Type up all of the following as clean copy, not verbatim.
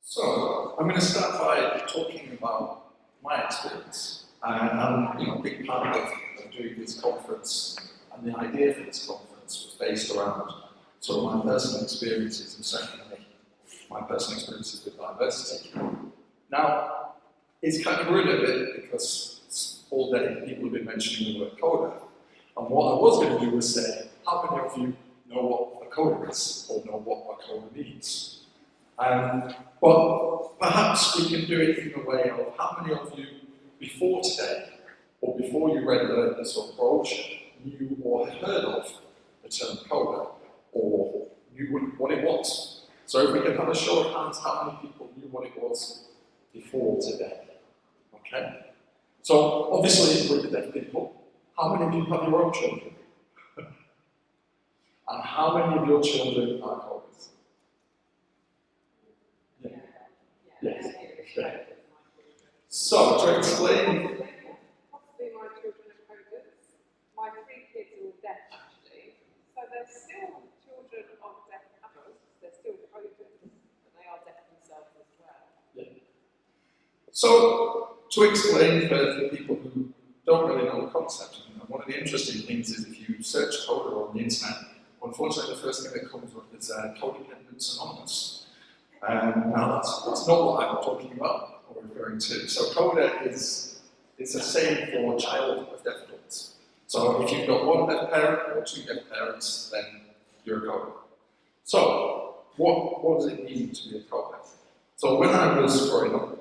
So, I'm going to start by talking about my experience. And a big part of doing this conference and the idea for this conference was based around sort of my personal experiences and secondly, my personal experiences with diversity. Now, it's kind of rude a bit because all day people have been mentioning the word CODA. And what I was going to do was say, how many of you know what a CODA is or know what a CODA means? But perhaps we can do it in a way of how many of you before today, or before you read the sort of brochure, knew or had heard of the term CODA, or knew what it was. So if we can have a show of hands, how many people knew what it was before today? Okay? So obviously with the deaf people, how many of you have your own children? And how many of your children are CODAs? Yes. Okay. So, to explain. Possibly my children are CODAs. My 3 kids are all deaf actually. So they're still children of deaf adults. They're still CODAs, but they are deaf themselves as well. Yeah. So, to explain for people who don't really know the concept, one of the interesting things is if you search CODA on the internet, unfortunately the first thing that comes up is Codependence Anonymous. Now that's not what I'm talking about or referring to. So CODA is a saying for child of deaf adults. So if you've got one deaf parent or 2 deaf parents, then you're a CODA. So what does it mean to be a CODA? So when I was growing up,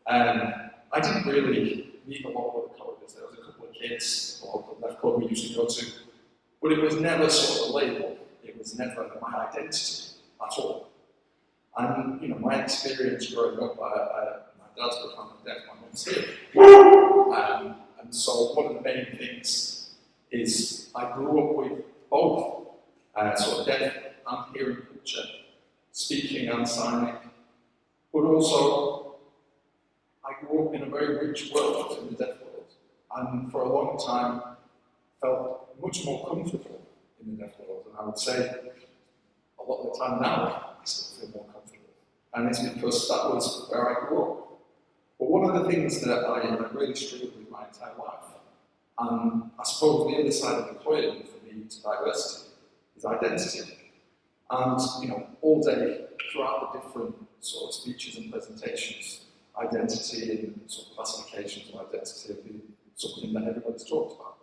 I didn't really meet a lot of the CODAs. There was a couple of kids or the deaf club we used to go to, but it was never sort of labelled. It was never my identity at all. And my experience growing up, my dad's profoundly deaf, my mum's here. And so one of the main things is I grew up with both sort of deaf and hearing culture, speaking and signing, but also I grew up in a very rich world in the deaf world, and for a long time felt much more comfortable in the deaf world, and I would say a lot of the time now I still feel more comfortable, and it's because that was where I grew up. But one of the things that I really struggled with my entire life, and I suppose the other side of the coin for me to diversity, is identity. And all day throughout the different sort of speeches and presentations, identity and sort of classifications of identity have been something that everybody's talked about.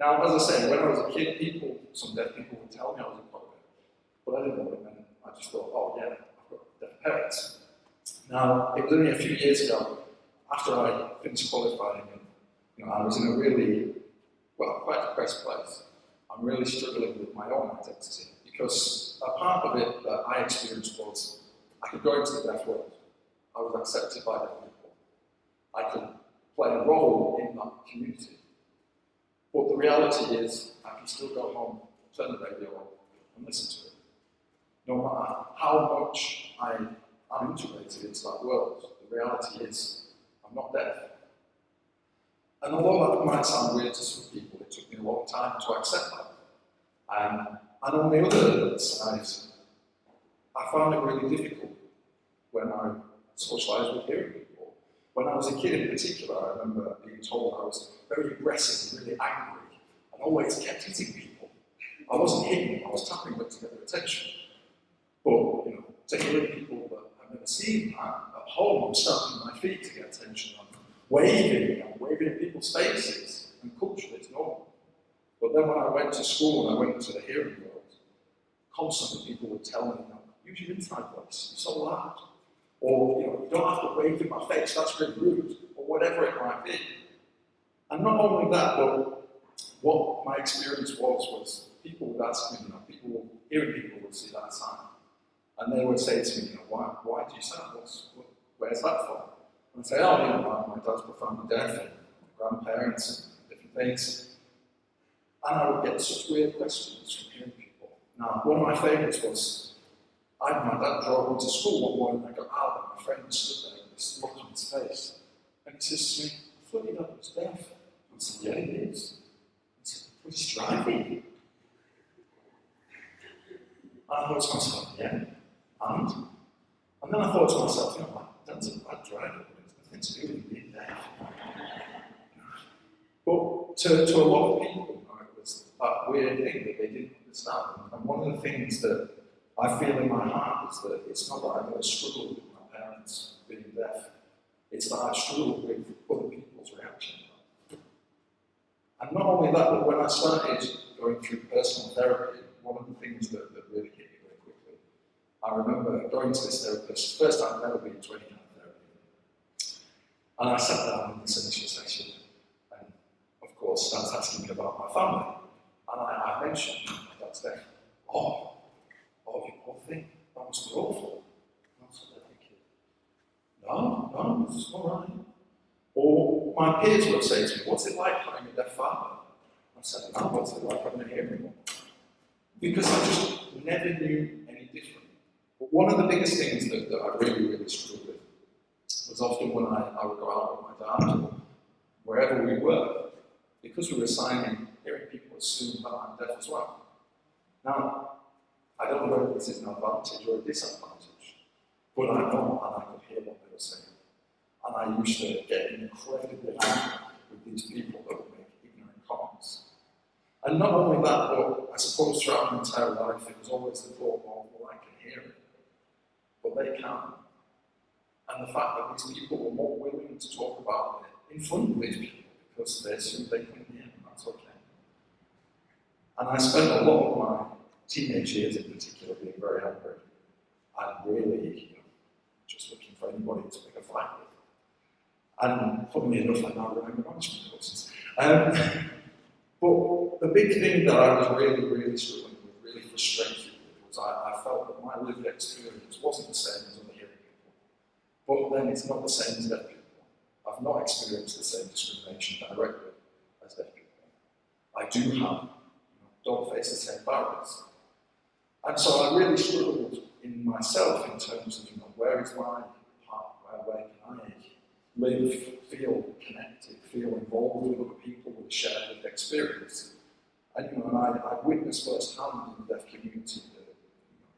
Now, as I say, when I was a kid, some deaf people would tell me I was a CODA, but I didn't know what it meant. I just thought, oh yeah, I've got deaf parents. Now, it was only a few years ago, after I finished qualifying, and I was in a really, quite depressed place. I'm really struggling with my own identity, because a part of it that I experienced was I could go into the deaf world. I was accepted by deaf people. I could play a role in that community. But the reality is, I can still go home, turn the radio on, and listen to it. No matter how much I'm integrated into that world, the reality is, I'm not deaf. And although that might sound weird to some people, it took me a long time to accept that. And on the other side, I found it really difficult when I socialised with hearing people. When I was a kid in particular, I remember being told I was very aggressive and really angry and always kept hitting people. I wasn't hitting them, I was tapping them to get their attention. But, to hearing people that I've never seen at home, I'm stamping my feet to get attention. I'm waving in people's faces, and culturally it's normal. But then when I went to school and I went into the hearing world, constantly people would tell me, use your inside voice, you're so loud. Or, you don't have to wave in my face, that's really rude, or whatever it might be. And not only that, but what my experience was people would ask me, hearing people would see that sign. And they would say to me, why do you say that? Where's that from? And I'd say, my dad's profoundly deaf, and my grandparents, and different things. And I would get such weird questions from hearing people. Now, one of my favourites was, my dad drove me to school one morning, and I got out, and my friend stood there with this look on his face. And he says to me, I thought your dad was deaf. I said, yeah, he is. He said, but he's driving. And I thought to myself, yeah. And then I thought to myself, you know, my dad's a bad driver, but it's nothing to do with being deaf. But to a lot of people, you know, it was that weird thing that they didn't understand. And one of the things that I feel in my heart is that it's not that I've ever struggled with my parents being deaf, it's that I've struggled with other people's reaction. And not only that, but when I started going through personal therapy, one of the things that really hit me very quickly, I remember going to this therapist, first time I'd ever been to any kind of therapy. And I sat down in this initial session, and of course, starts asking me about my family. And I mentioned my dad's deaf. Oh, you poor thing, that must be awful. That's what they're thinking. No, this is all right. Or my peers would say to me, what's it like having a deaf father? I said, no, what's it like having a hearing one? Because I just never knew any different. But one of the biggest things that I really struggled with was often when I would go out with my dad or wherever we were, because we were signing, hearing people assume that I'm deaf as well. Now, I don't know whether this is an advantage or a disadvantage, but I know and I could hear what they were saying. And I used to get incredibly angry with these people that would make ignorant comments. And not only that, but I suppose throughout my entire life, it was always the thought, well, I can hear it, but they can't. And the fact that these people were more willing to talk about it in front of these people because they assumed they couldn't hear, and that's okay. And I spent a lot of my teenage years in particular being very angry and really just looking for anybody to pick a fight with. And funnily enough, I now run management courses. But the big thing that I was really struggling with, really frustrated with, was I felt that my lived experience wasn't the same as other hearing people. But then it's not the same as deaf people. I've not experienced the same discrimination directly as deaf people. I do have, don't face the same barriers. And so I really struggled in myself in terms of, where is my part, where can I live, feel connected, feel involved with other people with a shared lived experience. And I witnessed firsthand in the deaf community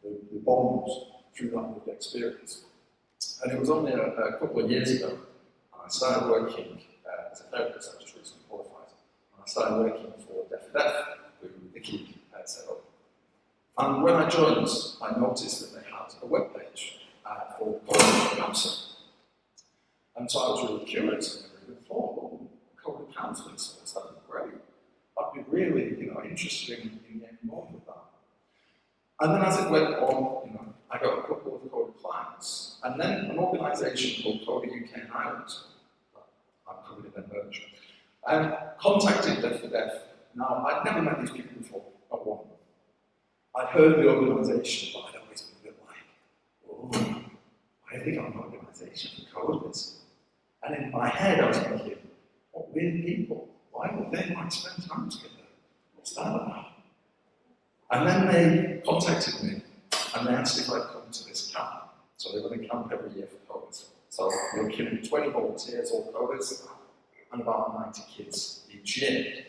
the bonds through that lived experience. And it was only a couple of years ago, I started working as a therapist. I just recently qualified. And I started working for Deaf, who Vicky had set up. And when I joined, I noticed that they had a webpage for counselling. And so I was really curious and I really thought, CODA counselling service, that'd be great. I'd be really, interested in getting involved with that. And then as it went on, I got a couple of CODA clients, and then an organisation called CODA UK and Ireland, I'm covered in their merge, contacted Deaf for Deaf. Now, I'd never met these people before, not one. I'd heard of the organisation, but I'd always been a bit like, why have they got an organisation for CODAs? And in my head, I was thinking, what weird people, why would they like spend time together? What's that about? And then they contacted me, and they asked if I'd come to this camp. So they run a camp every year for CODAs. So we're looking at 20 volunteers, all CODAs, and about 90 kids each year.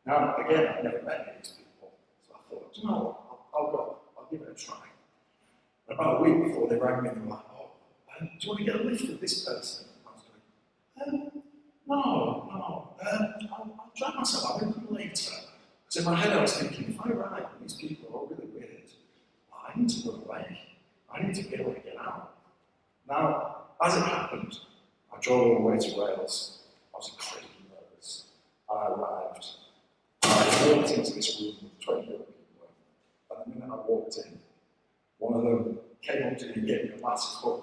Now, again, I've never met any of these people, so I thought, I'll go, I'll give it a try. And about a week before they rang me, they were like, do you want to get a lift with this person? I was going, no, I'll try myself, I'll come later. Because in my head I was thinking, if I arrive and these people are all really weird, I need to run away. I need to be able to get out. Now, as it happened, I drove all the way to Wales. I was incredibly nervous. I arrived. I walked into this room with 20 other people. And the minute I walked in, one of them came up to me and gave me a massive hug.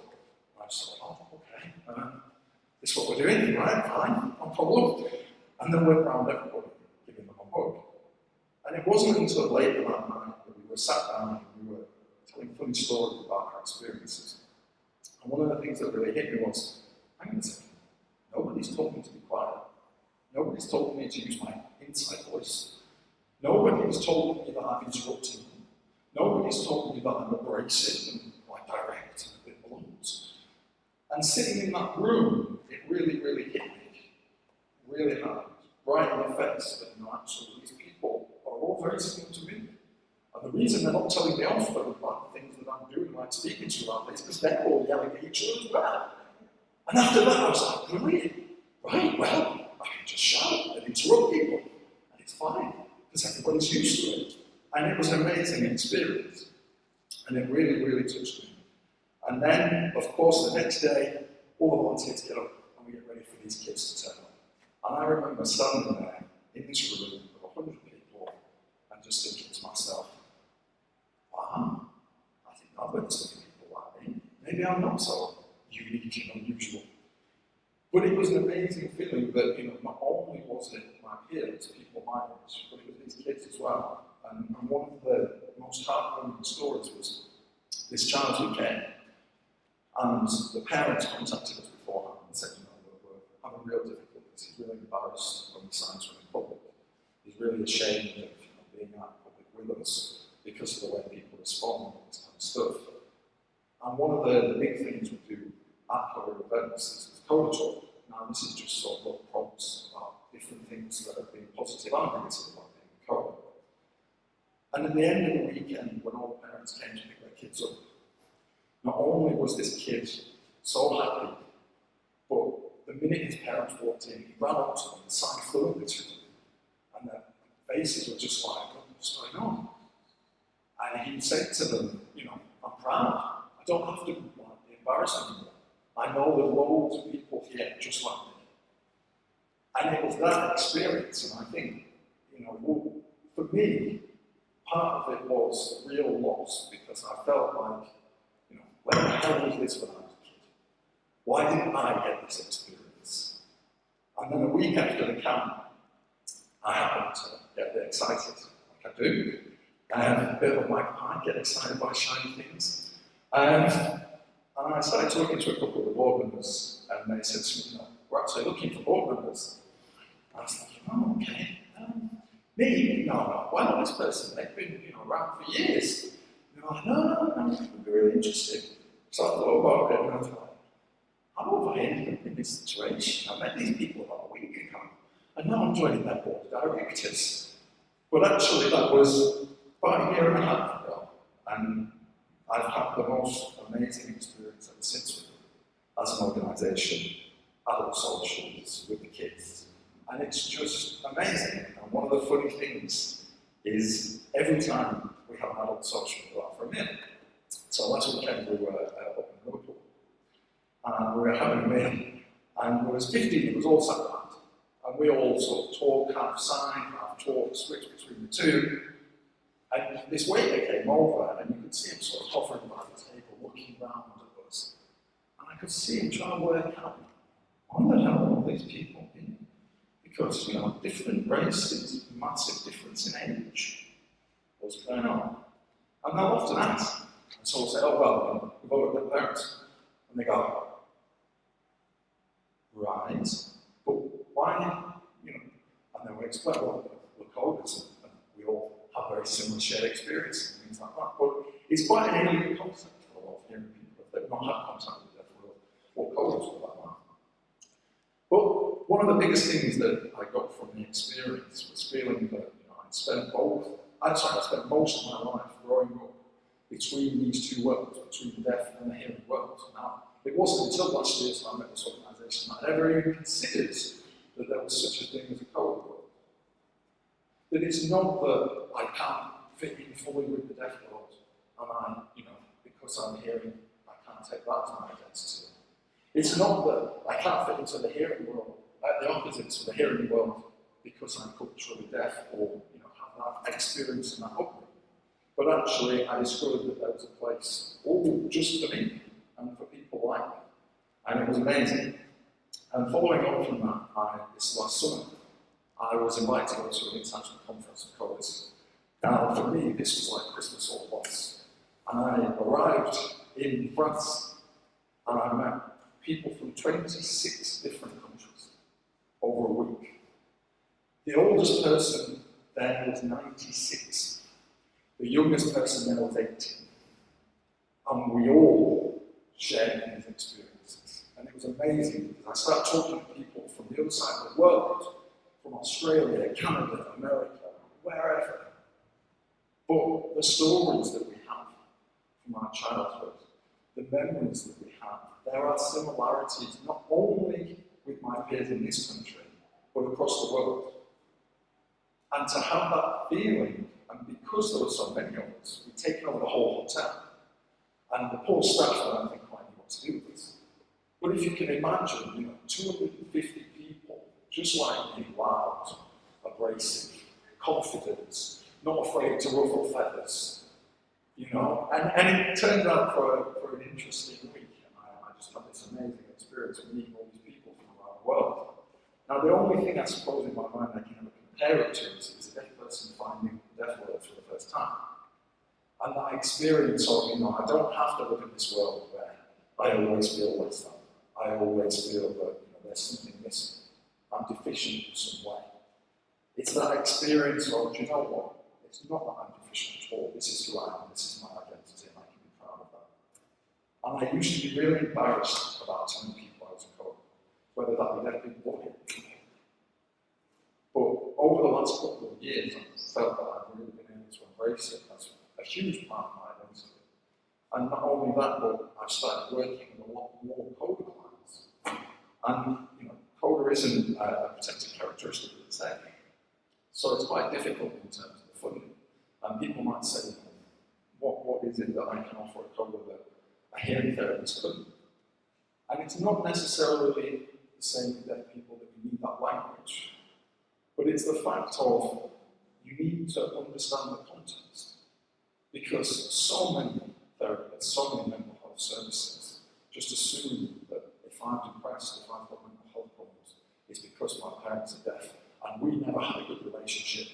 And I just thought, okay, this is what we're doing, right? Fine, no problem. And then went around everybody, giving them a hug. And it wasn't until later that night that we were sat down and we were telling funny stories about our experiences. And one of the things that really hit me was, hang on a second, nobody's told me to be quiet. Nobody's told me to use my inside voice. Nobody's told me that I'm interrupting them. Nobody's told me that I'm abrasive and direct and a bit blunt. And sitting in that room, it really hit me, really hard, right in the face that actually these people are all very similar to me. And the reason they're not telling me off for the bad things that I'm doing, like speaking too loudly, because they're all yelling at each other as well. And after that, I was like, brilliant. Right, well, I can just shout and interrupt people, and it's fine, because everybody's used to it. And it was an amazing experience, and it really, really touched me. And then, of course, the next day, all the volunteers get up, and we get ready for these kids to turn up. And I remember standing there in this room of 100 people, and just thinking to myself, wow, I think I've got so many people like me. Maybe I'm not so unique and unusual. But it was an amazing feeling that, not only was it my peers, people my age, but it was these kids as well. And one of the most heartwarming stories was this child who came, and the parents contacted us beforehand and said, we're having real difficulties. He's really embarrassed when he signs from in public. He's really ashamed of being out in public with us because of the way people respond and this kind of stuff. And one of the big things we do at CODA events is CODA talk. Now, this is just sort of little prompts about different things that have been positive and negative about being a CODA. And at the end of the weekend, when all the parents came to pick their kids up, not only was this kid so happy, but the minute his parents walked in, he ran up to them and sang fluently to them. And their faces were just like, what's going on? And he said to them, I'm proud. I don't have to be embarrassed anymore. I know there's loads of people here just like me. And it was that experience, and I think, for me, part of it was a real loss, because I felt like, where the hell was this when I was a kid? Why didn't I get this experience? And then a week after the camp, I happened to get a bit excited, like I do. A bit of a magpie, get excited by shiny things. And I started talking to a couple of the board members, and they said to me, we're actually looking for board members. And I was thinking, oh, okay. Me? No. Well, this person, they've been around for years. And they're like, no, we'd be really interested. So I thought about it, and I was like, how have I ended up in this situation? I met these people about a week ago, and now I'm joining their board of directors. But actually, that was about a year and a half ago, and I've had the most amazing experience ever since with them as an organisation, adult socials with the kids. And it's just amazing. And one of the funny things is every time we have an adult social, we go out for a meal. So last weekend we were up in Liverpool, and we were having a meal, and there was 15 of us all sat around, and we all sort of talk, half sign, half talk, switch between the two. And this waiter came over, and you could see him sort of hovering by the table, looking round at us. And I could see him trying to work out, why the hell are all these people here? Because, different races, massive difference in age. What's going on? And they'll often ask. And so I'll say, oh, well, we've all got their parents. And they go, right, but why, and then we explain, well, we're CODAs, and we all have very similar shared experience and things like that. But it's quite an alien concept for a lot of young people if they've not had contact with their world or CODAs for that matter. But one of the biggest things that I got from the experience was feeling that I spent most of my life growing up between these two worlds, between the deaf and the hearing world. Now, it wasn't until last year that I met this organisation that I never even considered that there was such a thing as a CODA world. That it's not that I can't fit in fully with the deaf world, and because I'm hearing, I can't take that as my identity. It's not that I can't fit into the hearing world, the opposite to the hearing world, because I'm culturally deaf or have that experience and that upbringing. But actually, I discovered that there was a place all just for me and for people like me, and it was amazing. And following on from that, this last summer, I was invited to go to an international conference of CODAs. Now, for me, this was like Christmas all at once. And I arrived in France, and I met people from 26 different countries over a week. The oldest person there was 96. The youngest person there was 18. And we all shared these experiences. And it was amazing because I started talking to people from the other side of the world, from Australia, Canada, America, wherever. But the stories that we have from our childhood the memories that we have, there are similarities not only with my peers in this country, but across the world. And to have that feeling, and because there were so many of us, we'd taken over the whole hotel. And the poor staff don't think quite knew what to do with this. But if you can imagine, 250 people, just like me, loud, abrasive, confident, not afraid to ruffle feathers, and it turned out for an interesting week. And I just had this amazing experience of meeting all these people from around the world. Now, the only thing I suppose in my mind I can ever compare it to is a deaf person finding deaf words for the first time. And that experience of, I don't have to live in this world where I always feel less than. I always feel that there's something missing. I'm deficient in some way. It's that experience of, do you know what? It's not that I'm deficient at all. This is who I am. This is my identity, and I can be proud of that. And I used to be really embarrassed about telling people I was a CODA, whether that be deaf people or hearing people. But over the last couple of years, I felt that I've really been able to embrace it as a huge part of my identity. And not only that, but I've started working with a lot more CODA clients. And CODA isn't a protected characteristic of the tech. So it's quite difficult in terms of the funding. And people might say, what is it that I can offer a CODA that a hearing therapist couldn't? And it's not necessarily the same with deaf people that you need that language. But it's the fact of you need to understand the context. Because so many therapists, so many mental health services just assume that if I'm depressed, if I've got mental health problems, it's because my parents are deaf and we never had a good relationship.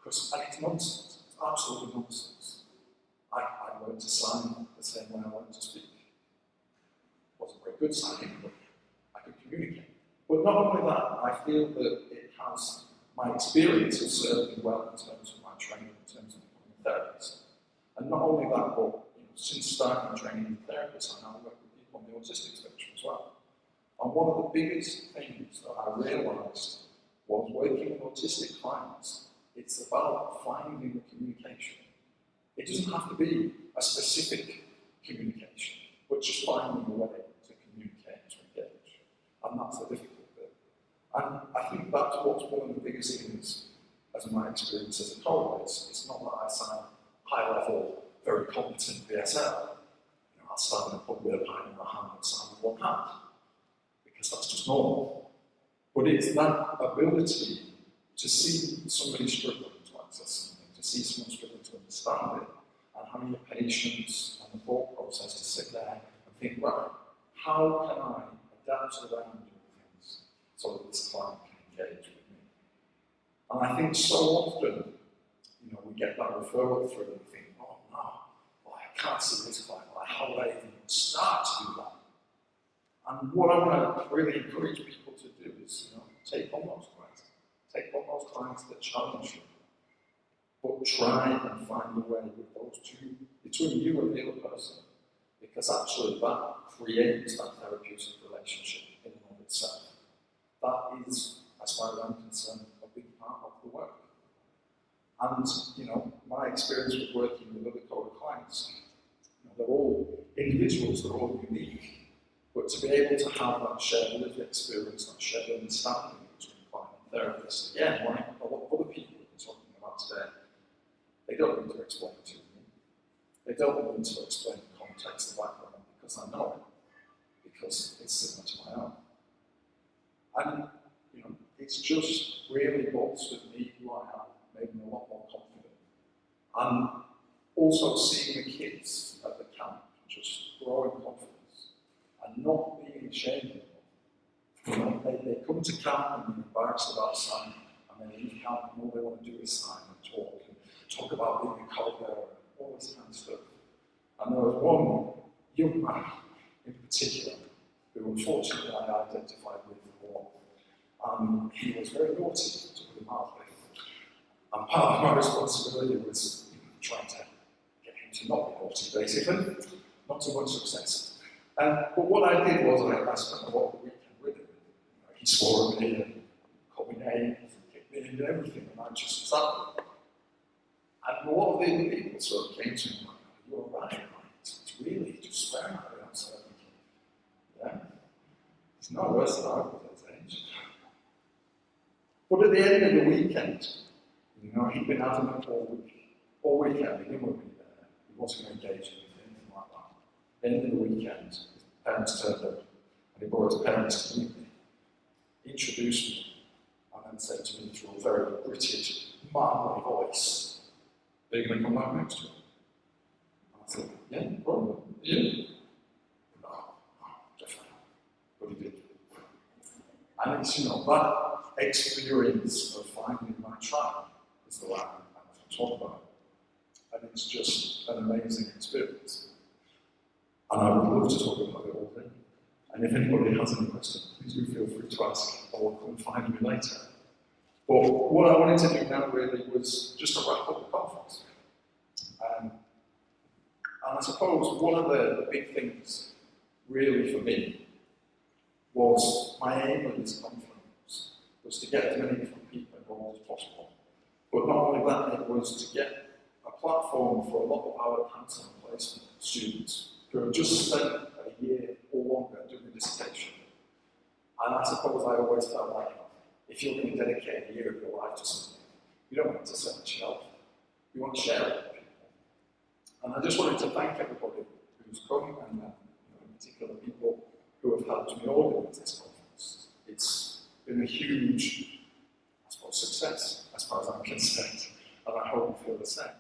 And it's nonsense. It's absolutely nonsense. I learned to sign the same way I learned to speak. It wasn't very good signing, but I could communicate. But not only that, I feel that it has, my experience has served me well in terms of my training, in terms of becoming a therapist. And not only that, but since starting training as a therapist, I now work with people on the autistic spectrum as well. And one of the biggest things that I realised was working with autistic clients, it's about finding the communication. It doesn't have to be a specific communication, but just finding a way to communicate, to engage. And that's the difficult bit. And I think that's what's one of the biggest things, as my experience as a CODA, it's not that I sign high-level, very competent BSL. I'll stand in a pub with a pint in my hand and sign with one hand, because that's just normal. But it's that ability to see somebody struggling to access something, to see someone struggling to understand it, and having the patience and the thought process to sit there and think, right, how can I adapt around doing things so that this client can engage with me? And I think so often, we get that referral through and think, oh no, I can't see this client, how would I even start to do that? And what I want to really encourage people to do is, take on those clients. Take on those clients that challenge you. But try and find a way with those two, between you and the other person. Because actually that creates that therapeutic relationship in and of itself. That is, as far as I'm concerned, a big part of the work. And, my experience with working with other CODA clients, they're all individuals, they're all unique. But to be able to have that shared lived experience, that shared understanding between client and therapist, again, like a lot of other people we're talking about today, they don't need to explain it to me. They don't need to explain the context, the background, because I know it, because it's similar to my own. And, it's just really bolstered me who I am, made me a lot more confident. And also seeing the kids at the camp just growing confidence and not being ashamed of them. They come to camp and they're embarrassed about signing, and then leave camp and all they want to do is sign and talk about being a CODA and all this kind of stuff. And there was one young man in particular who unfortunately I identified with more. He was very naughty, to put it mildly. And part of my responsibility was trying to get him to not be naughty, basically. Not too much success. But what I did was I spent a lot of the weekend with him. He swore at me and called me names and kicked me and everything, and I just sat there. And a lot of the other people sort of came to me like, you're right, it's really just swearing at me. I'm It's no worse than I was at that age. But at the end of the weekend, you know, he'd been adamant all weekend, he didn't want to be there. He wasn't going to engage in anything like that. At the end of the weekend, his parents turned up, and he brought his parents to meet me, introduced me, and then said to me through a very British, manly voice, "Are you going to come back next week?" And I said, "Yeah, probably. Yeah." No, definitely. But he did. And it's, you know, that experience of finding my tribe is the one I'm talking about. And it's just an amazing experience. And I would love to talk about it all day. And if anybody has any questions, please do feel free to ask, or come find me later. But what I wanted to do now really was just to wrap up the conference. And I suppose one of the big things really for me was my aim with this conference was to get as many different people involved as possible. But not only that, it was to get a platform for a lot of our counselling placement students who have just spent a year or longer doing a dissertation. And I suppose I always felt like, if you're going to dedicate a year of your life to something, you don't want it to sit on the shelf. You want to share it with people. And I just wanted to thank everybody who's come, and in particular people who have helped me organise this conference. It's been a huge, I suppose, success as far as I'm concerned, and I hope you feel the same.